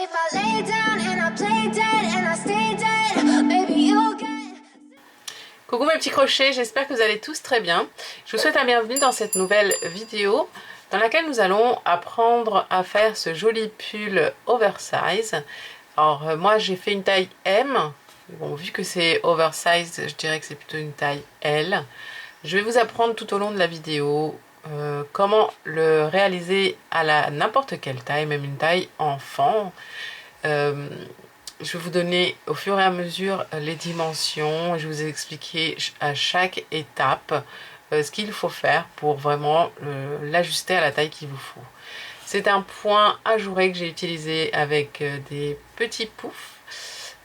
if I lay down and I play dead and I stay dead, maybe you'll get... Coucou mes petits crochets, j'espère que vous allez tous très bien. Je vous souhaite la bienvenue dans cette nouvelle vidéo dans laquelle nous allons apprendre à faire ce joli pull oversize. Alors moi j'ai fait une taille M, bon vu que c'est oversize je dirais que c'est plutôt une taille L. Je vais vous apprendre tout au long de la vidéo comment le réaliser à n'importe quelle taille, même une taille enfant. Je vais vous donner au fur et à mesure les dimensions. Je vous ai expliqué à chaque étape ce qu'il faut faire pour vraiment l'ajuster à la taille qu'il vous faut. C'est un point ajouré que j'ai utilisé avec des petits poufs,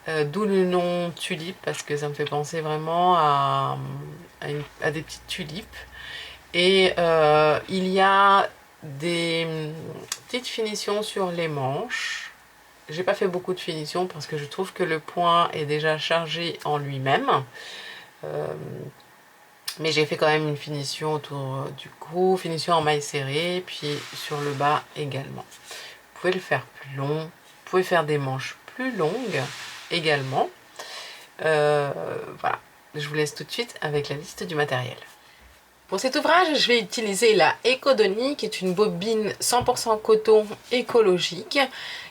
d'où le nom tulipe parce que ça me fait penser vraiment à des petites tulipes. Et il y a des petites finitions sur les manches. J'ai pas fait beaucoup de finitions parce que je trouve que le point est déjà chargé en lui-même. Mais j'ai fait quand même une finition autour du cou, finition en maille serrée, puis sur le bas également. Vous pouvez le faire plus long, vous pouvez faire des manches plus longues également. Voilà, je vous laisse tout de suite avec la liste du matériel. Pour cet ouvrage, je vais utiliser la Ecodoni, qui est une bobine 100% coton écologique,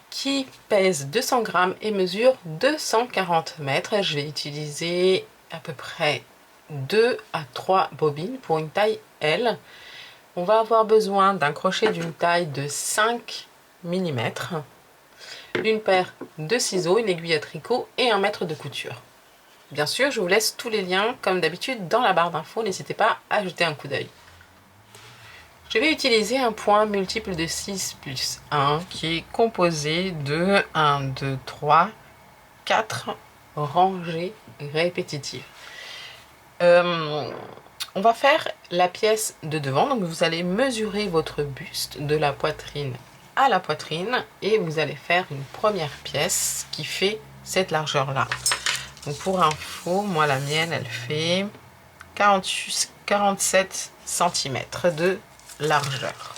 qui pèse 200 grammes et mesure 240 mètres. Je vais utiliser à peu près 2 à 3 bobines pour une taille L. On va avoir besoin d'un crochet d'une taille de 5 mm, d'une paire de ciseaux, une aiguille à tricot et un mètre de couture. Bien sûr, je vous laisse tous les liens comme d'habitude dans la barre d'infos. N'hésitez pas à jeter un coup d'œil. Je vais utiliser un point multiple de 6 plus 1 qui est composé de 1, 2, 3, 4 rangées répétitives. On va faire la pièce de devant. Donc vous allez mesurer votre buste de la poitrine à la poitrine et vous allez faire une première pièce qui fait cette largeur-là. Donc pour info, moi la mienne elle fait 47 cm de largeur.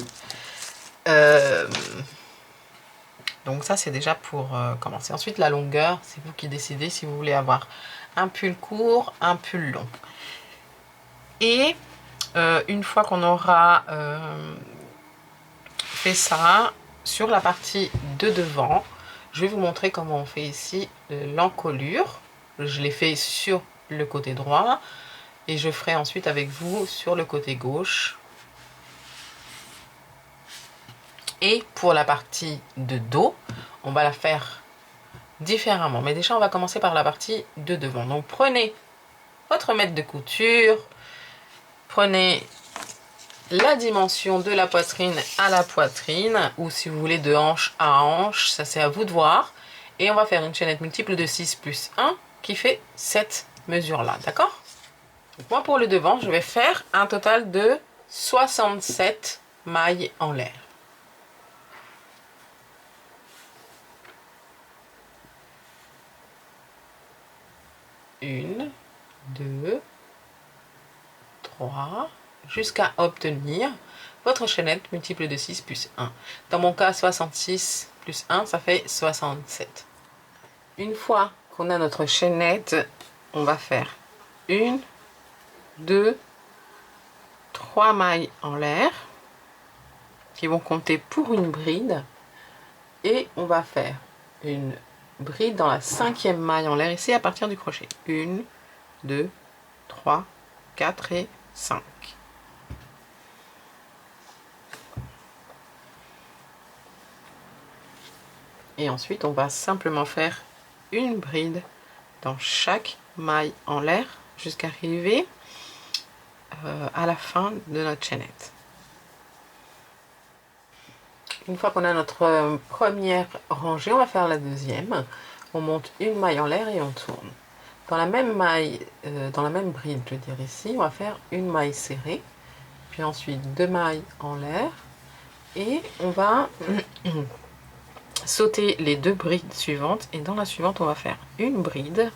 Donc ça c'est déjà pour commencer. Ensuite la longueur, c'est vous qui décidez si vous voulez avoir un pull court, un pull long. Et une fois qu'on aura fait ça, sur la partie de devant, je vais vous montrer comment on fait ici l'encolure. Je l'ai fait sur le côté droit et je ferai ensuite avec vous sur le côté gauche. Et pour la partie de dos, on va la faire différemment. Mais déjà, on va commencer par la partie de devant. Donc, prenez votre mètre de couture. Prenez la dimension de la poitrine à la poitrine. Ou si vous voulez de hanche à hanche, ça c'est à vous de voir. Et on va faire une chaînette multiple de 6 plus 1 qui fait cette mesure-là. D'accord? Donc, moi, pour le devant, je vais faire un total de 67 mailles en l'air. 1, 2, 3, jusqu'à obtenir votre chaînette multiple de 6 plus 1. Dans mon cas, 66 plus 1, ça fait 67. Une fois qu'on a notre chaînette, on va faire 1, 2, 3 mailles en l'air qui vont compter pour une bride. Et on va faire une bride dans la 5e maille en l'air ici à partir du crochet. 1, 2, 3, 4 et 5. Et ensuite on va simplement faire une bride dans chaque maille en l'air jusqu'à arriver à la fin de notre chaînette. Une fois qu'on a notre première rangée, on va faire la deuxième. On monte une maille en l'air et on tourne. Dans la même maille, dans la même bride, je veux dire ici, on va faire une maille serrée, puis ensuite 2 mailles en l'air, et on va sauter les 2 brides suivantes, et dans la suivante, on va faire une bride,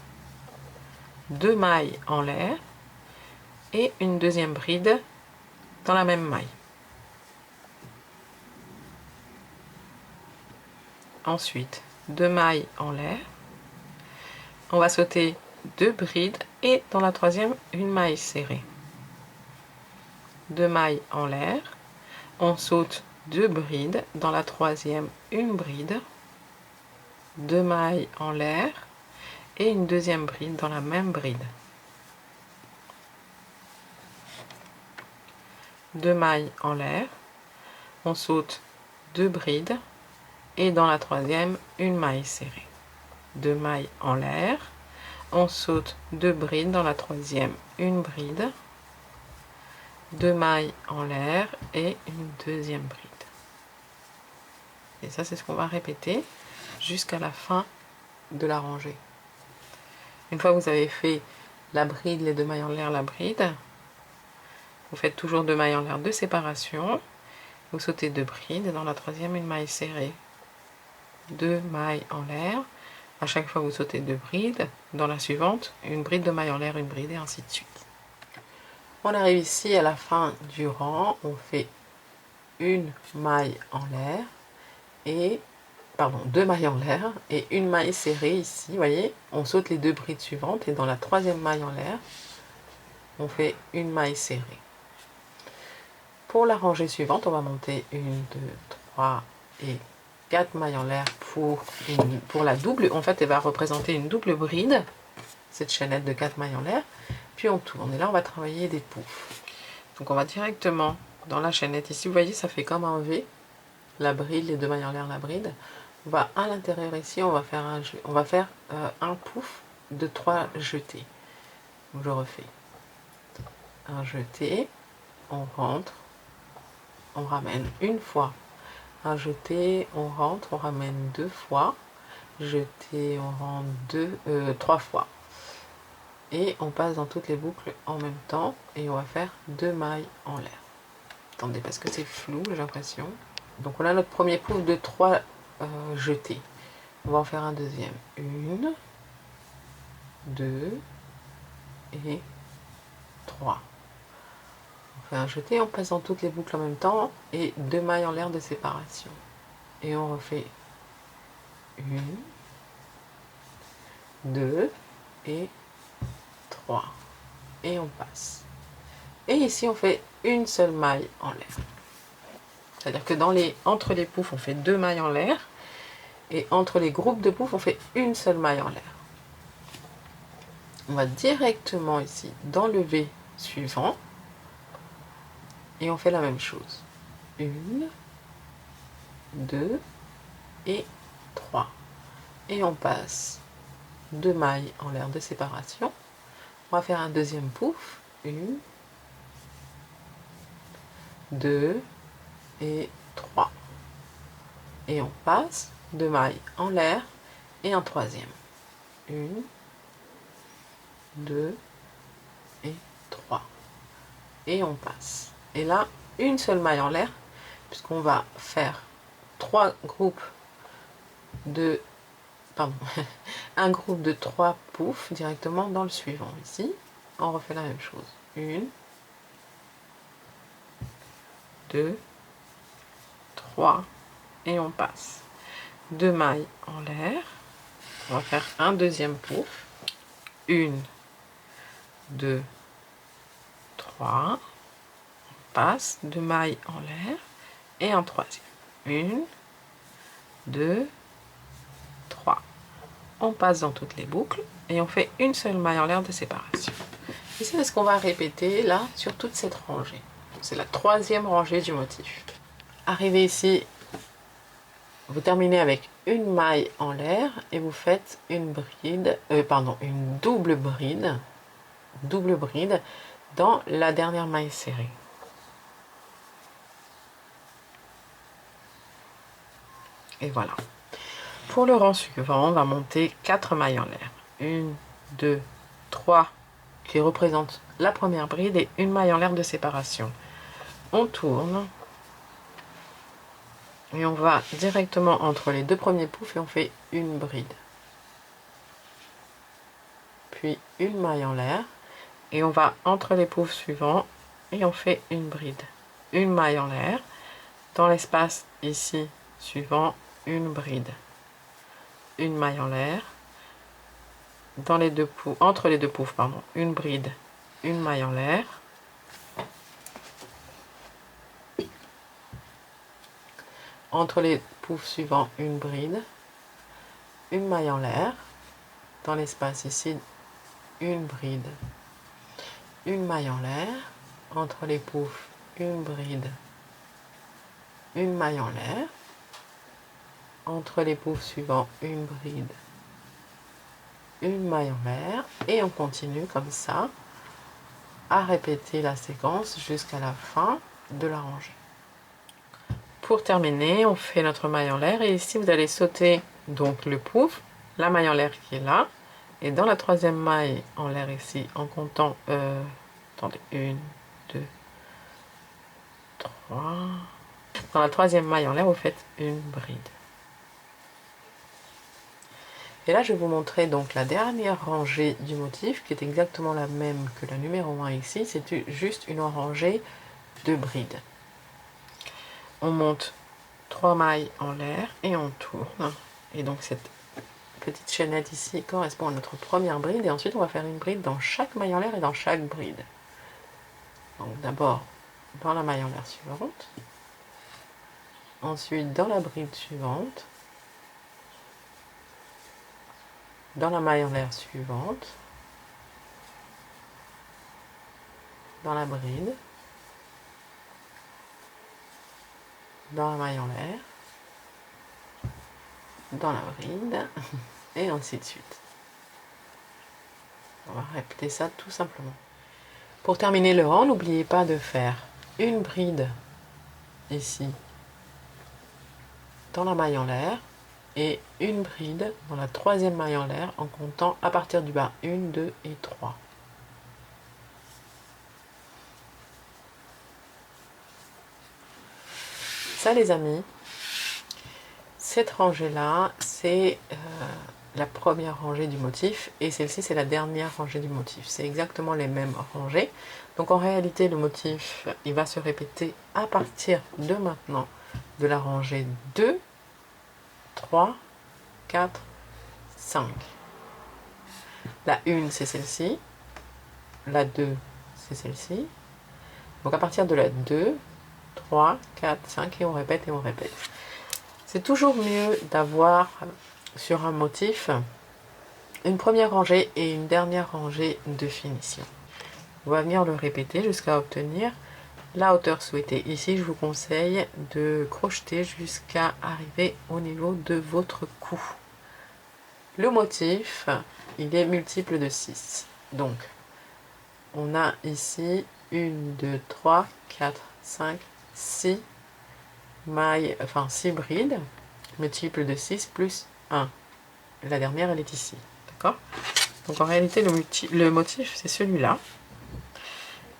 2 mailles en l'air, et une deuxième bride dans la même maille. Ensuite, 2 mailles en l'air. On va sauter 2 brides et dans la troisième, une maille serrée. 2 mailles en l'air. On saute 2 brides, dans la troisième, une bride. 2 mailles en l'air et une deuxième bride dans la même bride. 2 mailles en l'air. On saute 2 brides et dans la troisième, une maille serrée. 2 mailles en l'air. On saute 2 brides dans la troisième, une bride. 2 mailles en l'air et une deuxième bride. Et ça, c'est ce qu'on va répéter jusqu'à la fin de la rangée. Une fois que vous avez fait la bride, les 2 mailles en l'air, la bride, vous faites toujours 2 mailles en l'air de séparation. Vous sautez 2 brides et dans la troisième, une maille serrée. 2 mailles en l'air. À chaque fois, vous sautez 2 brides. Dans la suivante, une bride de maille en l'air, une bride et ainsi de suite. On arrive ici à la fin du rang. On fait une maille en l'air et 2 mailles en l'air et une maille serrée ici. Vous voyez, on saute les 2 brides suivantes et dans la troisième maille en l'air, on fait une maille serrée. Pour la rangée suivante, on va monter 1, 2, 3 et 4 mailles en l'air pour la double. En fait, elle va représenter une double bride, cette chaînette de 4 mailles en l'air. Puis on tourne et là, on va travailler des poufs. Donc on va directement dans la chaînette ici. Vous voyez, ça fait comme un V. La bride, les 2 mailles en l'air, la bride. On va à l'intérieur ici, on va faire un pouf de 3 jetés. Donc je refais un jeté, on rentre, on ramène une fois. Un jeté, on rentre, on ramène 2 fois. Jeté, on rentre 3 fois. Et on passe dans toutes les boucles en même temps et on va faire 2 mailles en l'air. Attendez, parce que c'est flou, j'ai l'impression. Donc on a notre premier pouf de 3 jetés. On va en faire un deuxième. 1, 2 et 3. On fait un jeté, on passe dans toutes les boucles en même temps et 2 mailles en l'air de séparation. Et on refait 1, 2 et 3. Et on passe. Et ici, on fait une seule maille en l'air. C'est-à-dire que entre les poufs, on fait 2 mailles en l'air. Et entre les groupes de poufs, on fait une seule maille en l'air. On va directement ici dans le V suivant. Et on fait la même chose. 1, 2 et 3. Et on passe 2 mailles en l'air de séparation. On va faire un deuxième pouf. 1, 2 et 3. Et on passe 2 mailles en l'air et un troisième. 1, 2 et 3. Et on passe. Et là, une seule maille en l'air, puisqu'on va faire 3 groupes de... Pardon, un groupe de 3 poufs directement dans le suivant. Ici, on refait la même chose. 1, 2, 3, et on passe. 2 mailles en l'air. On va faire un deuxième pouf. 1, 2, 3. On passe 2 mailles en l'air et un troisième. 1, 2, 3. On passe dans toutes les boucles et on fait une seule maille en l'air de séparation. Et c'est ce qu'on va répéter là sur toute cette rangée. C'est la troisième rangée du motif. Arrivé ici, vous terminez avec une maille en l'air et vous faites une double bride dans la dernière maille serrée. Et voilà. Pour le rang suivant, on va monter 4 mailles en l'air. 1, 2, 3 qui représentent la première bride et une maille en l'air de séparation. On tourne et on va directement entre les 2 premiers poufs et on fait une bride. Puis une maille en l'air et on va entre les poufs suivants et on fait une bride. Une maille en l'air. Dans l'espace ici suivant, une bride. une maille en l'air, dans les deux poufs, entre les deux poufs, pardon, une bride, une maille en l'air, entre les poufs suivants, une bride, une maille en l'air, dans l'espace ici, une bride, une maille en l'air, entre les poufs, une bride, une maille en l'air, entre les poufs suivants, une bride, une maille en l'air, et on continue comme ça à répéter la séquence jusqu'à la fin de la rangée. Pour terminer, on fait notre maille en l'air et ici vous allez sauter donc le pouf, la maille en l'air qui est là, et dans la troisième maille en l'air ici, en comptant, attendez, 1, 2, 3, dans la troisième maille en l'air, vous faites une bride. Et là, je vais vous montrer donc la dernière rangée du motif, qui est exactement la même que la numéro 1 ici, c'est juste une rangée de brides. On monte 3 mailles en l'air et on tourne. Et donc cette petite chaînette ici correspond à notre première bride, et ensuite on va faire une bride dans chaque maille en l'air et dans chaque bride. Donc d'abord dans la maille en l'air suivante, ensuite dans la bride suivante, dans la maille en l'air suivante, dans la bride, dans la maille en l'air, dans la bride, et ainsi de suite. On va répéter ça tout simplement. Pour terminer le rang, n'oubliez pas de faire une bride ici dans la maille en l'air et une bride dans la troisième maille en l'air en comptant à partir du bas 1, 2 et 3. Ça les amis, cette rangée là c'est la première rangée du motif et celle-ci c'est la dernière rangée du motif. C'est exactement les mêmes rangées. Donc en réalité le motif il va se répéter à partir de maintenant de la rangée 2, 3, 4, 5. La 1 c'est celle-ci, la 2 c'est celle-ci. Donc à partir de la 2, 3, 4, 5 et on répète et on répète. C'est toujours mieux d'avoir sur un motif une première rangée et une dernière rangée de finition. On va venir le répéter jusqu'à obtenir la hauteur souhaitée. Ici je vous conseille de crocheter jusqu'à arriver au niveau de votre cou. Le motif il est multiple de 6, donc on a ici 1, 2, 3, 4, 5, 6 mailles, enfin 6 brides, multiple de 6 plus 1. La dernière, elle est ici. D'accord? Donc en réalité, le motif, c'est celui-là.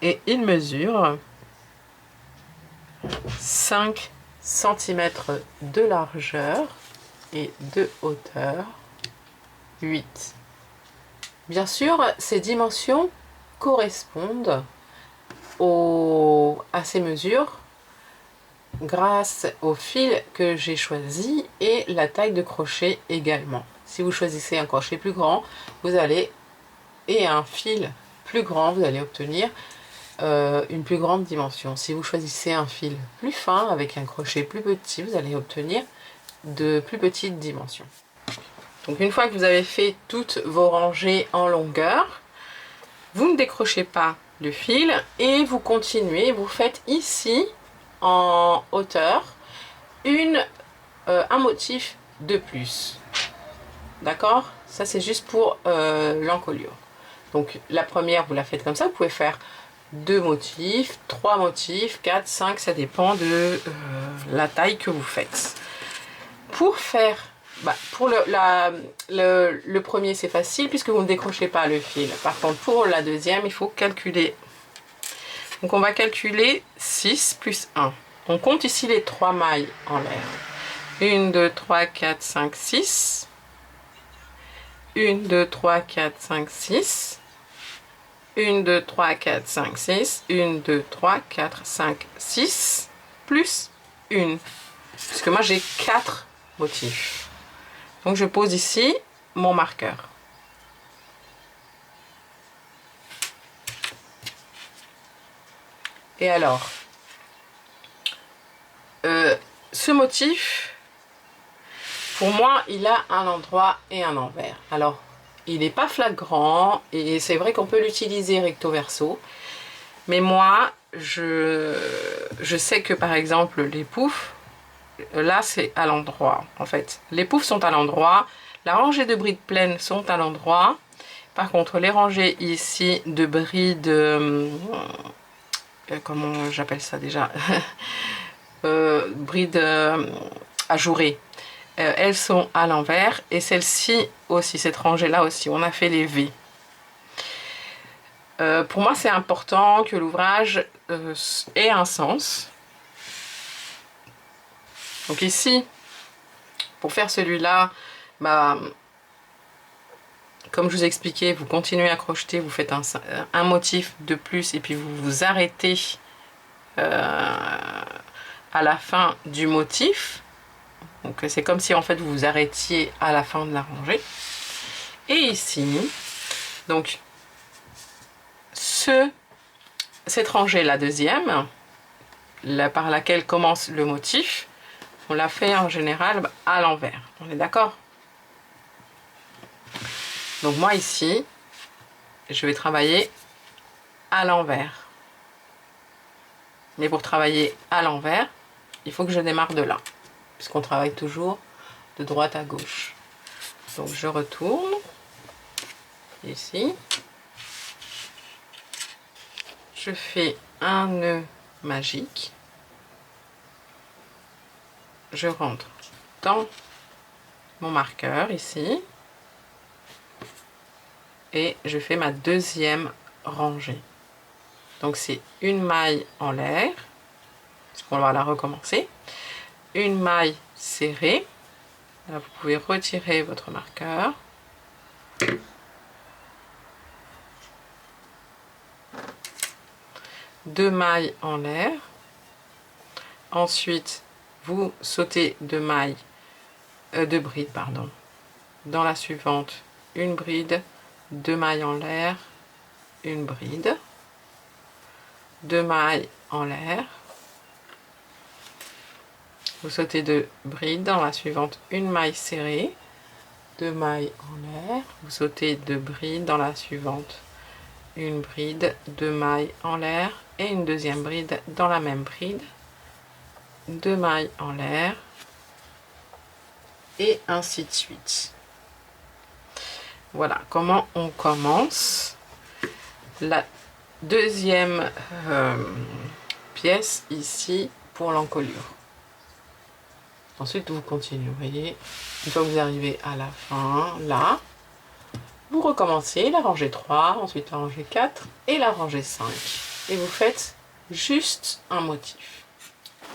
Et il mesure 5 cm de largeur et de hauteur 8. Bien sûr, ces dimensions correspondent à ces mesures grâce au fil que j'ai choisi et la taille de crochet également. Si vous choisissez un crochet plus grand, vous allez et un fil plus grand, vous allez obtenir une plus grande dimension. Si vous choisissez un fil plus fin avec un crochet plus petit, vous allez obtenir de plus petites dimensions. Donc une fois que vous avez fait toutes vos rangées en longueur, vous ne décrochez pas le fil et vous continuez, vous faites ici en hauteur un motif de plus. D'accord? Ça c'est juste pour l'encolure. Donc la première vous la faites comme ça, vous pouvez faire 2 motifs, 3 motifs, 4, 5, ça dépend de la taille que vous faites. Pour faire, pour le premier c'est facile puisque vous ne décrochez pas le fil. Par contre pour la deuxième il faut calculer. Donc on va calculer 6 plus 1. On compte ici les 3 mailles en l'air. 1, 2, 3, 4, 5, 6. 1, 2, 3, 4, 5, 6. 1, 2, 3, 4, 5, 6. 1, 2, 3, 4, 5, 6. Plus 1. Puisque moi j'ai 4 motifs. Donc je pose ici mon marqueur. Et alors, ce motif, pour moi, il a un endroit et un envers. Alors, il n'est pas flagrant et c'est vrai qu'on peut l'utiliser recto verso. Mais moi, je sais que par exemple, les poufs, là, c'est à l'endroit, en fait. Les poufs sont à l'endroit. La rangée de brides pleines sont à l'endroit. Par contre, les rangées ici de brides... comment j'appelle ça déjà brides ajourées. Elles sont à l'envers. Et celle-ci aussi, cette rangée-là aussi, on a fait les V. Pour moi, c'est important que l'ouvrage ait un sens. Donc ici, pour faire celui-là, bah, comme je vous ai expliqué, vous continuez à crocheter, vous faites un motif de plus et puis vous vous arrêtez à la fin du motif. Donc c'est comme si en fait vous vous arrêtiez à la fin de la rangée. Et ici, donc cette rangée, la deuxième, par laquelle commence le motif, on l'a fait en général à l'envers. On est d'accord? Donc moi ici, je vais travailler à l'envers. Mais pour travailler à l'envers, il faut que je démarre de là. Puisqu'on travaille toujours de droite à gauche. Donc je retourne ici. Je fais un nœud magique. Je rentre dans mon marqueur ici. Et je fais ma deuxième rangée. Donc c'est une maille en l'air, parce qu'on va la recommencer. Une maille serrée. Là, vous pouvez retirer votre marqueur. Deux mailles en l'air. Ensuite, vous sautez deux mailles, deux brides, pardon. Dans la suivante, une bride, deux mailles en l'air, une bride, deux mailles en l'air. Vous sautez deux brides, dans la suivante, une maille serrée, deux mailles en l'air. Vous sautez deux brides, dans la suivante, une bride, deux mailles en l'air et une deuxième bride dans la même bride, deux mailles en l'air et ainsi de suite. Voilà comment on commence la deuxième pièce ici pour l'encolure. Ensuite vous continuez, vous voyez, une fois que vous arrivez à la fin, là, vous recommencez la rangée 3, ensuite la rangée 4 et la rangée 5. Et vous faites juste un motif.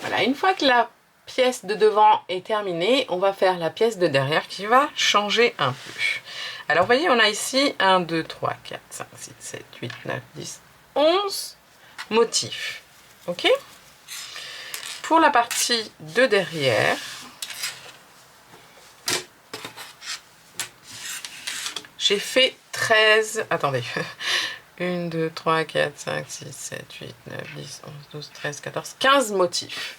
Voilà, une fois que la pièce de devant est terminée, on va faire la pièce de derrière qui va changer un peu. Alors vous voyez, on a ici 1, 2, 3, 4, 5, 6, 7, 8, 9, 10, 11 motifs. Ok? Pour la partie de derrière, j'ai fait 13... Attendez. 1, 2, 3, 4, 5, 6, 7, 8, 9, 10, 11, 12, 13, 14, 15 motifs.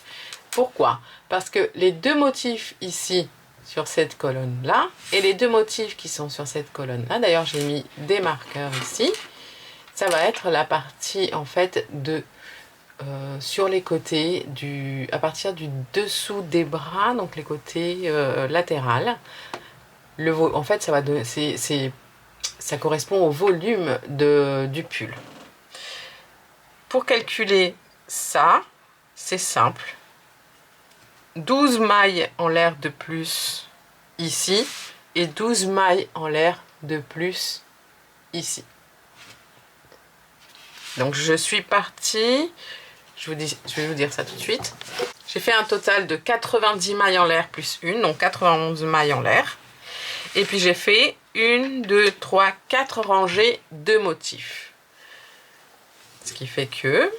Pourquoi? Parce que les deux motifs ici, sur cette colonne-là, et les deux motifs qui sont sur cette colonne-là, d'ailleurs j'ai mis des marqueurs ici, ça va être la partie en fait de... sur les côtés, à partir du dessous des bras, donc les côtés latérales. En fait, ça va ça correspond au volume du pull. Pour calculer ça, c'est simple. 12 mailles en l'air de plus ici et 12 mailles en l'air de plus ici. Donc je suis partie, je vais vous dire ça tout de suite. J'ai fait un total de 90 mailles en l'air plus une, donc 91 mailles en l'air. Et puis j'ai fait 1, 2, 3, 4 rangées de motifs. Ce qui fait que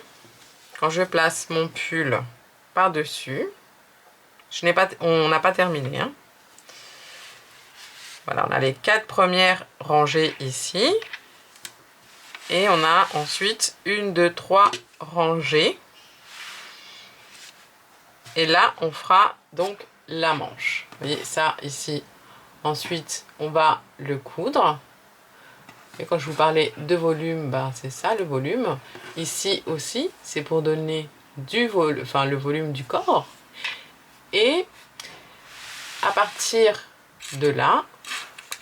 quand je place mon pull par-dessus, on n'a pas terminé. Hein. Voilà, on a les 4 premières rangées ici. Et on a ensuite 1, 2, 3 rangées. Et là, on fera donc la manche. Vous voyez ça ici. Ensuite, on va le coudre. Et quand je vous parlais de volume, ben, c'est ça le volume. Ici aussi, c'est pour donner le volume du corps. Et à partir de là,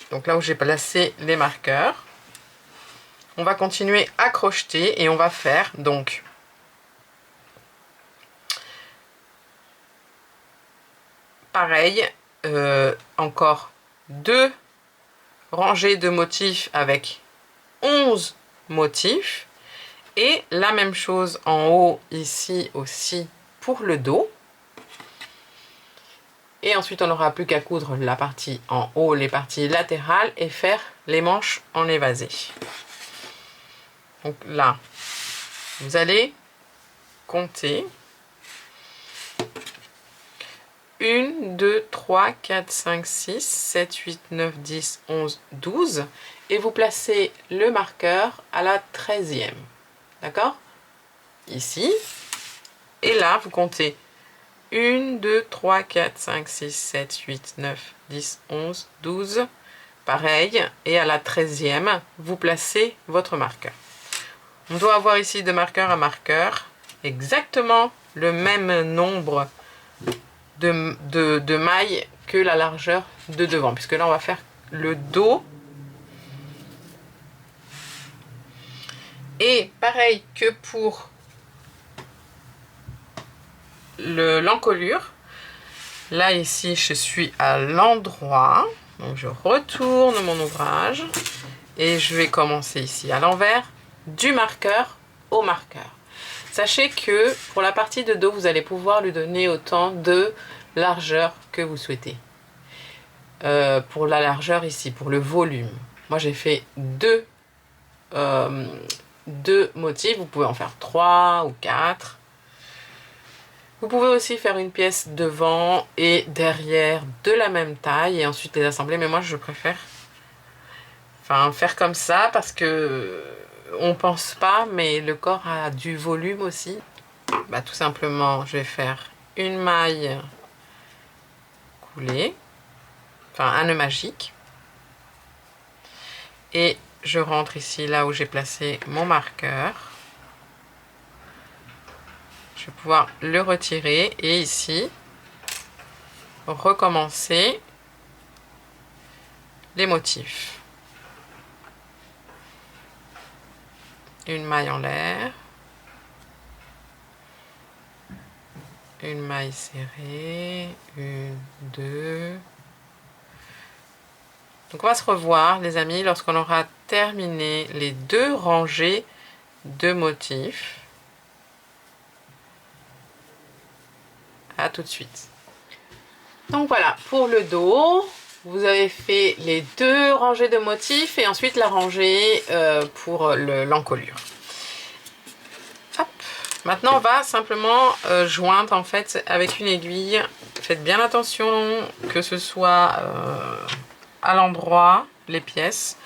donc là où j'ai placé les marqueurs, on va continuer à crocheter et on va faire donc pareil, encore 2 rangées de motifs avec 11 motifs et la même chose en haut ici aussi pour le dos. Et ensuite on n'aura plus qu'à coudre la partie en haut, les parties latérales et faire les manches en évasé. Donc là, vous allez compter 1, 2, 3, 4, 5, 6, 7, 8, 9, 10, 11, 12 et vous placez le marqueur à la 13e. D'accord? Ici. Et là, vous comptez 1, 2, 3, 4, 5, 6, 7, 8, 9, 10, 11, 12. Pareil. Et à la 13e, vous placez votre marqueur. On doit avoir ici de marqueur à marqueur exactement le même nombre de mailles que la largeur de devant. Puisque là, on va faire le dos. Et pareil que pour l'encolure, là ici je suis à l'endroit, donc je retourne mon ouvrage et je vais commencer ici à l'envers du marqueur au marqueur. Sachez que pour la partie de dos, vous allez pouvoir lui donner autant de largeur que vous souhaitez. Pour la largeur ici, pour le volume, moi j'ai fait deux motifs, vous pouvez en faire 3 ou 4. Vous pouvez aussi faire une pièce devant et derrière de la même taille et ensuite les assembler. Mais moi, je préfère faire comme ça parce que on pense pas, mais le corps a du volume aussi. Bah, tout simplement, je vais faire une maille coulée, un nœud magique. Et je rentre ici là où j'ai placé mon marqueur. Je vais pouvoir le retirer et ici recommencer les motifs. Une maille en l'air, une maille serrée, 1, 2. Donc on va se revoir les amis lorsqu'on aura terminé les 2 rangées de motifs. À tout de suite. Donc voilà, pour le dos, vous avez fait les 2 rangées de motifs et ensuite la rangée pour l'encolure. Maintenant, on va simplement joindre en fait avec une aiguille. Faites bien attention que ce soit à l'endroit, les pièces.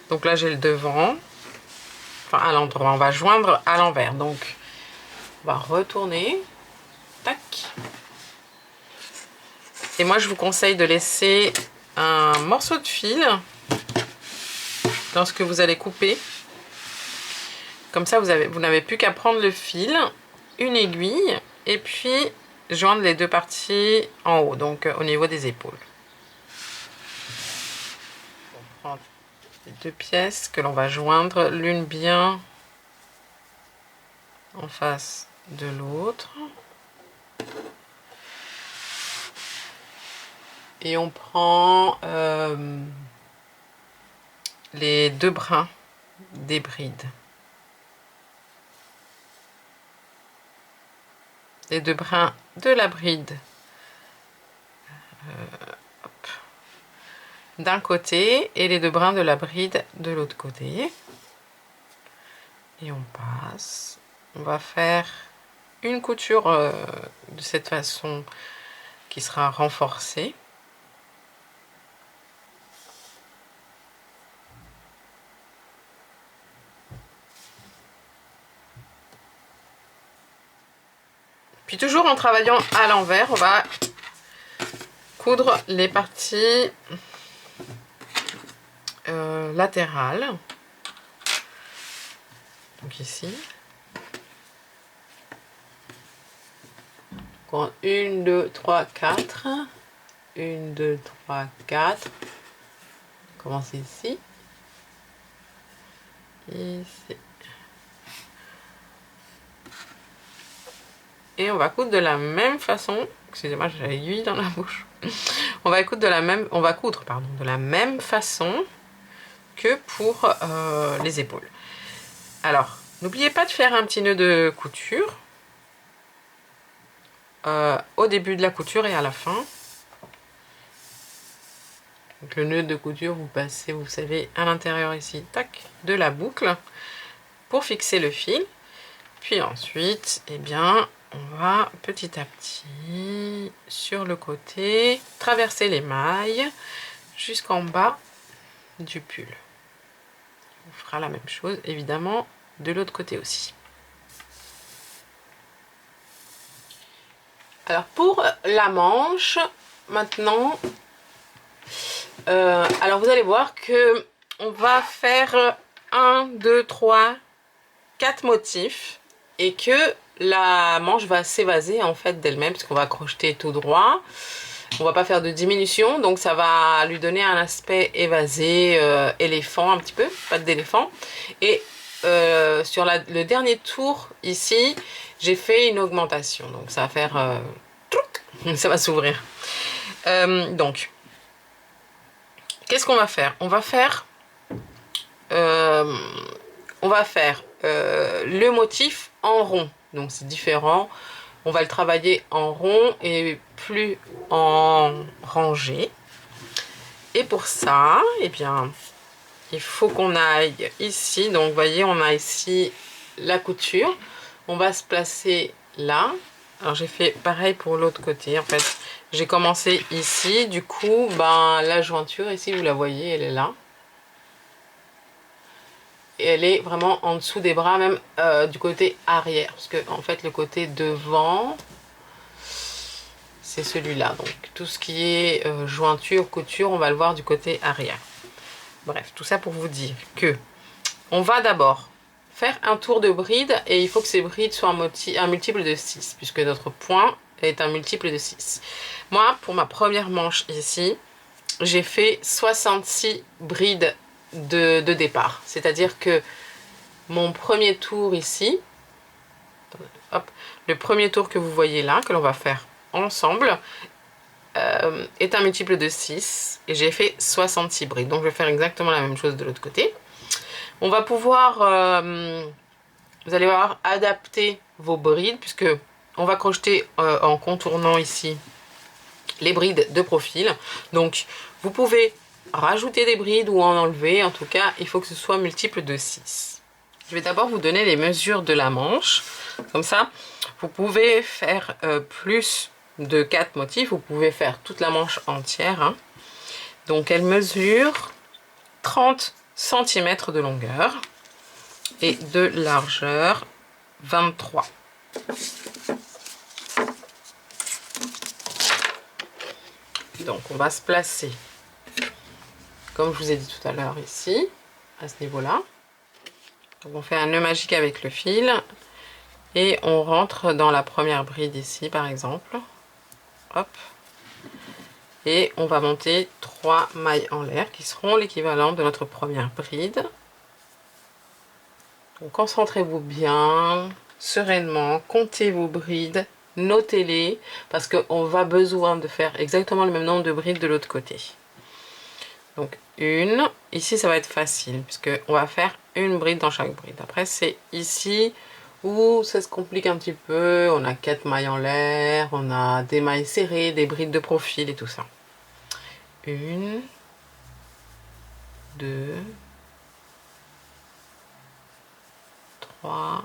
Donc là, j'ai le devant. Enfin, à l'endroit, on va joindre à l'envers. Donc, on va retourner. Tac. Et moi, je vous conseille de laisser un morceau de fil dans ce que vous allez couper. Comme ça, vous n'avez plus qu'à prendre le fil, une aiguille, et puis joindre les 2 parties en haut, donc au niveau des épaules. On prend les 2 pièces que l'on va joindre, l'une bien en face de l'autre. Et on prend les 2 brins des brides. Les 2 brins de la bride d'un côté et les 2 brins de la bride de l'autre côté. Et on passe. On va faire une couture de cette façon qui sera renforcée. Puis toujours en travaillant à l'envers, on va coudre les parties latérales. Donc ici. 1, 2, 3, 4. 1, 2, 3, 4. Commence ici. Ici. Et on va coudre de la même façon. Excusez-moi, j'ai l'aiguille dans la bouche. On va coudre de la même façon que pour les épaules. Alors, n'oubliez pas de faire un petit nœud de couture au début de la couture et à la fin. Donc le nœud de couture, vous passez, vous savez, à l'intérieur ici, tac, de la boucle pour fixer le fil. Puis ensuite, eh bien, on va petit à petit, sur le côté, traverser les mailles jusqu'en bas du pull. On fera la même chose, évidemment, de l'autre côté aussi. Alors, pour la manche, maintenant, alors vous allez voir que on va faire 1, 2, 3, 4 motifs et que la manche va s'évaser en fait d'elle-même parce qu'on va crocheter tout droit. On va pas faire de diminution, donc ça va lui donner un aspect évasé, éléphant un petit peu, patte d'éléphant. Et sur le dernier tour ici, j'ai fait une augmentation, donc ça va faire ça va s'ouvrir. Donc qu'est-ce qu'on va faire? On va faire le motif en rond, donc c'est différent. On va le travailler en rond et plus en rangée. Et pour ça, eh bien, il faut qu'on aille ici. Donc, vous voyez, on a ici la couture. On va se placer là. Alors, j'ai fait pareil pour l'autre côté. En fait, j'ai commencé ici. Du coup, ben, la jointure, ici, vous la voyez, elle est là. Et elle est vraiment en dessous des bras, même du côté arrière. Parce que, en fait, le côté devant, c'est celui-là. Donc, tout ce qui est jointure, couture, on va le voir du côté arrière. Bref, tout ça pour vous dire que on va d'abord faire un tour de bride. Et il faut que ces brides soient un multiple de 6. Puisque notre point est un multiple de 6. Moi, pour ma première manche ici, j'ai fait 66 brides de départ. C'est-à-dire que mon premier tour ici, hop, le premier tour que vous voyez là, que l'on va faire ensemble, est un multiple de 6. Et j'ai fait 66 brides. Donc je vais faire exactement la même chose de l'autre côté. On va pouvoir, vous allez voir, adapter vos brides, puisque on va crocheter en contournant ici les brides de profil. Donc vous pouvez rajouter des brides ou en enlever. En tout cas, il faut que ce soit multiple de 6. Je vais d'abord vous donner les mesures de la manche. Comme ça, vous pouvez faire plus de 4 motifs. Vous pouvez faire toute la manche entière. Hein. Donc elle mesure 30 cm de longueur et de largeur 23. Donc on va se placer, comme je vous ai dit tout à l'heure ici, à ce niveau-là. Donc on fait un nœud magique avec le fil et on rentre dans la première bride ici par exemple. Hop. Et on va monter 3 mailles en l'air qui seront l'équivalent de notre première bride. Donc concentrez-vous bien, sereinement, comptez vos brides, notez-les, parce qu'on va besoin de faire exactement le même nombre de brides de l'autre côté. Donc une, ici ça va être facile, puisque on va faire une bride dans chaque bride. Après c'est ici où ça se complique un petit peu, on a 4 mailles en l'air, on a des mailles serrées, des brides de profil et tout ça. 1, 2, 3,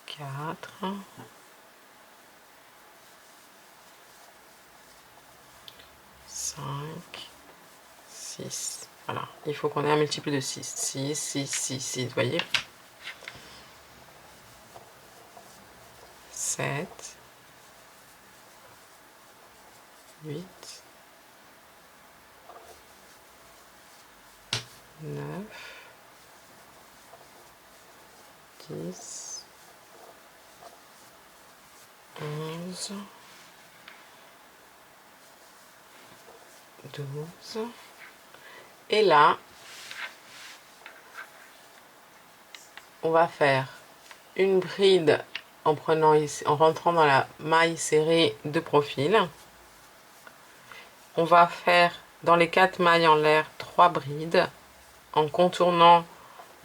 4, 5, 6. Voilà, il faut qu'on ait un multiple de 6. 6, 6, 6, 6, vous voyez. 7, 8, 9, 10, 11, 12. Et là, on va faire une bride en prenant ici, en rentrant dans la maille serrée de profil. On va faire dans les 4 mailles en l'air 3 brides en contournant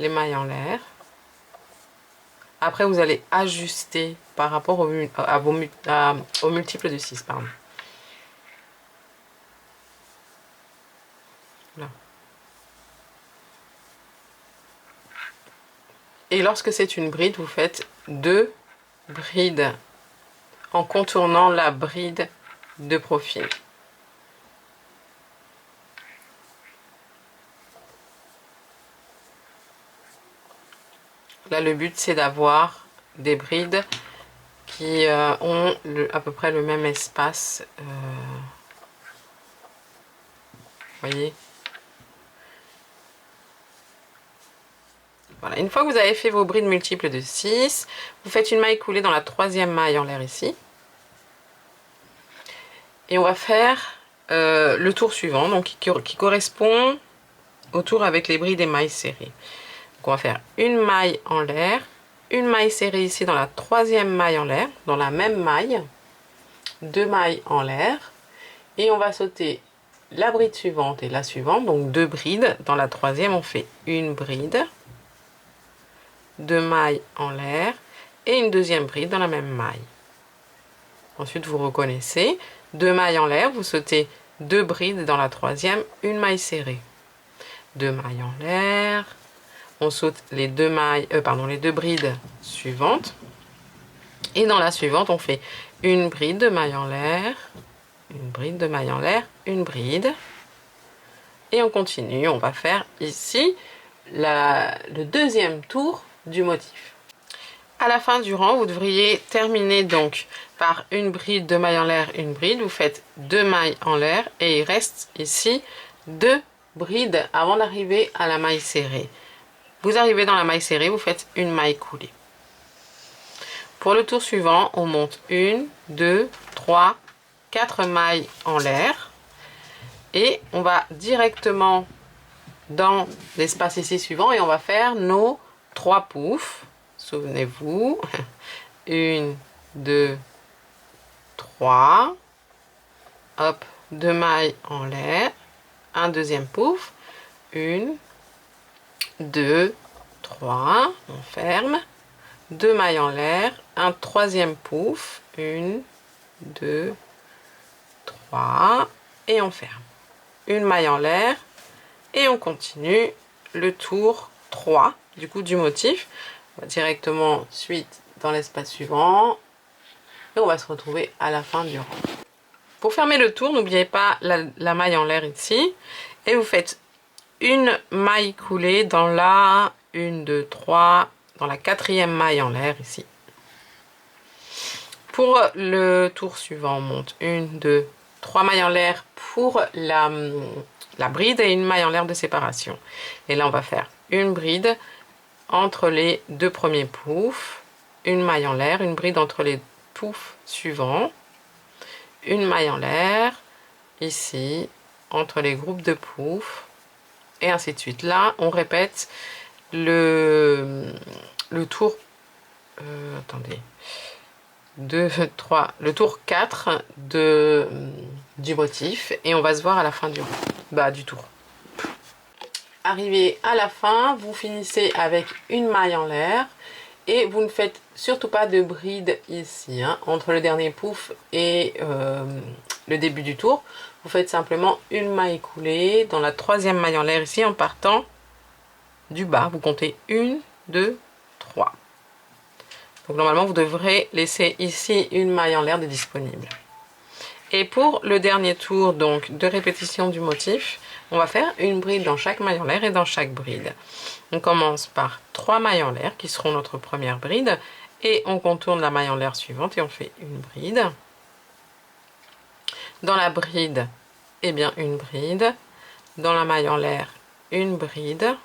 les mailles en l'air. Après, vous allez ajuster par rapport au multiple de 6. Pardon. Là. Et lorsque c'est une bride, vous faites 2 brides en contournant la bride de profil. Là, le but, c'est d'avoir des brides qui ont à peu près le même espace. Voyez. Voilà. Une fois que vous avez fait vos brides multiples de 6, vous faites une maille coulée dans la 3e maille en l'air ici. Et on va faire le tour suivant, donc qui correspond au tour avec les brides et mailles serrées. Donc on va faire une maille en l'air, une maille serrée ici dans la 3e maille en l'air, dans la même maille, 2 mailles en l'air, et on va sauter la bride suivante et la suivante, donc 2 brides. Dans la 3e, on fait une bride, 2 mailles en l'air et une 2e bride dans la même maille. Ensuite, vous reconnaissez 2 mailles en l'air, vous sautez 2 brides dans la 3e, une maille serrée, 2 mailles en l'air. On saute les 2 brides suivantes. Et dans la suivante, on fait une bride de maille en l'air, une bride de maille en l'air, une bride. Et on continue. On va faire ici le 2e tour du motif. À la fin du rang, vous devriez terminer donc par une bride de maille en l'air, une bride. Vous faites 2 mailles en l'air et il reste ici 2 brides avant d'arriver à la maille serrée. Vous arrivez dans la maille serrée, vous faites une maille coulée. Pour le tour suivant, on monte 1, 2, 3, 4 mailles en l'air. Et on va directement dans l'espace ici suivant et on va faire nos 3 poufs. Souvenez-vous. 1, 2, 3. Hop, 2 mailles en l'air. Un 2e pouf. 1, 2, 3, on ferme, 2 mailles en l'air, un 3e pouf, 1, 2, 3, et on ferme. Une maille en l'air, et on continue le tour 3 du coup du motif. On va directement suite dans l'espace suivant, et on va se retrouver à la fin du rang. Pour fermer le tour, n'oubliez pas la maille en l'air ici, et vous faites une maille coulée dans la 1, 2, 3, dans la 4e maille en l'air ici. Pour le tour suivant, on monte 1, 2, 3 mailles en l'air pour la bride et une maille en l'air de séparation. Et là, on va faire une bride entre les 2 premiers poufs, une maille en l'air, une bride entre les poufs suivants, une maille en l'air ici entre les groupes de poufs, et ainsi de suite. Là, on répète le tour, attendez, 2, 3, le tour 4 du motif, et on va se voir à la fin du tour. Arrivé à la fin, vous finissez avec une maille en l'air, et vous ne faites surtout pas de bride ici, hein, entre le dernier pouf et le début du tour. Vous faites simplement une maille coulée dans la 3e maille en l'air ici en partant du bas. Vous comptez 1, 2, 3. Donc normalement vous devrez laisser ici une maille en l'air de disponible. Et pour le dernier tour donc de répétition du motif, on va faire une bride dans chaque maille en l'air et dans chaque bride. On commence par 3 mailles en l'air qui seront notre première bride Et on contourne la maille en l'air suivante et on fait une bride. Dans la bride, eh bien une bride. Dans la maille en l'air, une bride.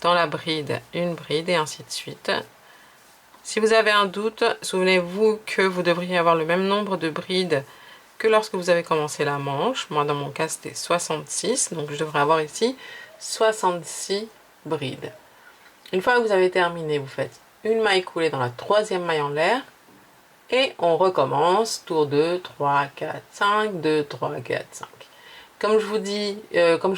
Dans la bride, une bride et ainsi de suite. Si vous avez un doute, souvenez-vous que vous devriez avoir le même nombre de brides que lorsque vous avez commencé la manche. Moi, dans mon cas, c'était 66. Donc, je devrais avoir ici 66 brides. Une fois que vous avez terminé, vous faites une maille coulée dans la troisième maille en l'air. Et on recommence. Tour 2, 3, 4, 5, 2, 3, 4, 5. Comme je vous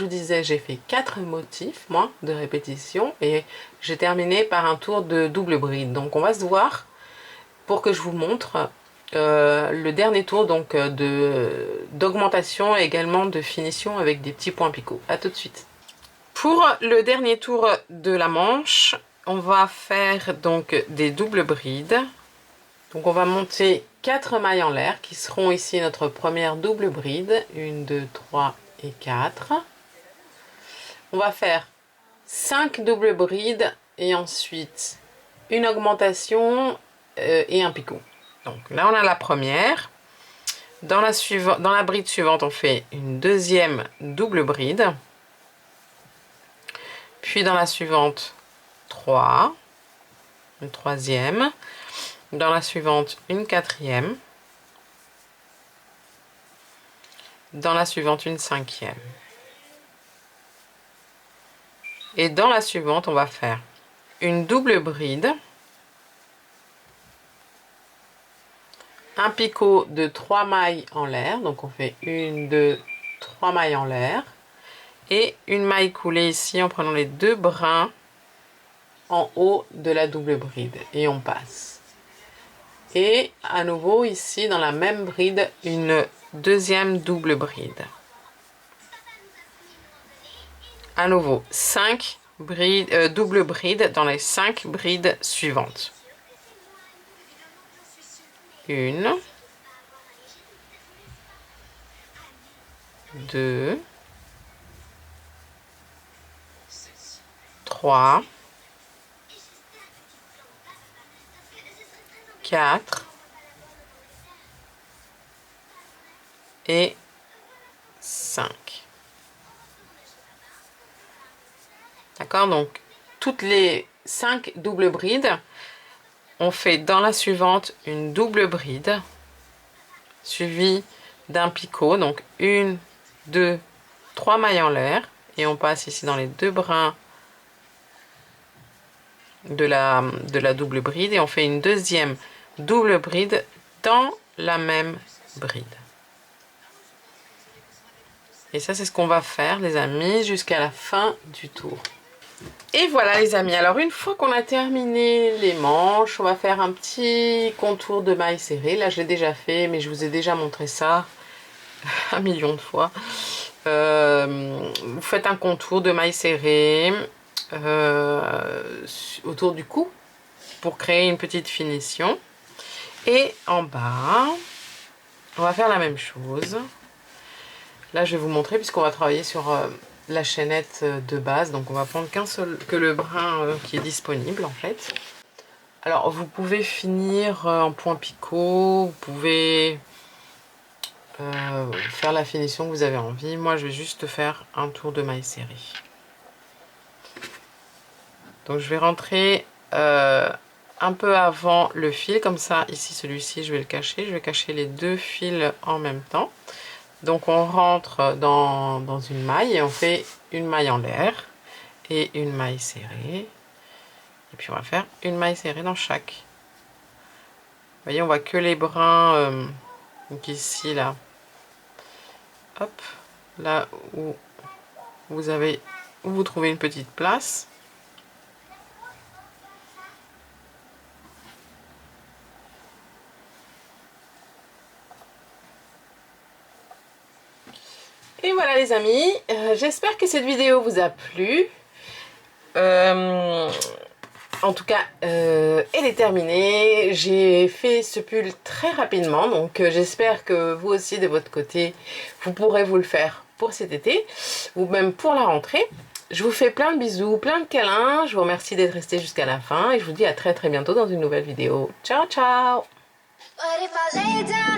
disais, j'ai fait 4 motifs, moi, de répétition. Et j'ai terminé par un tour de double bride. Donc, on va se voir pour que je vous montre le dernier tour donc d'augmentation et également de finition avec des petits points picots. A tout de suite. Pour le dernier tour de la manche, on va faire donc des doubles brides. Donc on va monter 4 mailles en l'air qui seront ici notre première double bride. 1, 2, 3 et 4. On va faire 5 doubles brides et ensuite une augmentation et un picot. Donc là on a la première. Dans la bride suivante, on fait une deuxième double bride. Puis dans la suivante, 3. Une troisième. Dans la suivante, une quatrième. Dans la suivante, une cinquième. Et dans la suivante, on va faire une double bride. Un picot de 3 mailles en l'air. Donc on fait 1, 2, 3 mailles en l'air. Et une maille coulée ici en prenant les deux brins en haut de la double bride. Et on passe. Et à nouveau ici dans la même bride, une deuxième double bride. À nouveau 5 double brides dans les 5 brides suivantes. 1, 2, 3, 4 et 5. D'accord, donc toutes les 5 doubles brides, on fait dans la suivante une double bride suivie d'un picot, donc 1, 2, 3 mailles en l'air et on passe ici dans les deux brins de la double bride et on fait une deuxième double bride dans la même bride. Et ça, c'est ce qu'on va faire, les amis, jusqu'à la fin du tour. Et voilà, les amis. Alors, une fois qu'on a terminé les manches, on va faire un petit contour de mailles serrées. Là, je l'ai déjà fait, mais je vous ai déjà montré ça 1 million de fois. Vous faites un contour de mailles serrées autour du cou pour créer une petite finition. Et en bas, on va faire la même chose. Là, je vais vous montrer puisqu'on va travailler sur la chaînette de base. Donc, on va prendre que le brin qui est disponible en fait. Alors, vous pouvez finir en point picot. Vous pouvez faire la finition que vous avez envie. Moi, je vais juste faire un tour de mailles serrées. Donc, je vais rentrer un peu avant le fil, comme ça, ici, celui-ci, je vais le cacher. Je vais cacher les deux fils en même temps. Donc, on rentre dans une maille et on fait une maille en l'air et une maille serrée. Et puis, on va faire une maille serrée dans chaque. Vous voyez, on voit que les brins, donc ici, là. Hop, là où vous trouvez une petite place. Et voilà les amis, j'espère que cette vidéo vous a plu. En tout cas, elle est terminée. J'ai fait ce pull très rapidement, donc j'espère que vous aussi de votre côté, vous pourrez vous le faire pour cet été ou même pour la rentrée. Je vous fais plein de bisous, plein de câlins. Je vous remercie d'être resté jusqu'à la fin et je vous dis à très bientôt dans une nouvelle vidéo. Ciao ciao. But if I lay down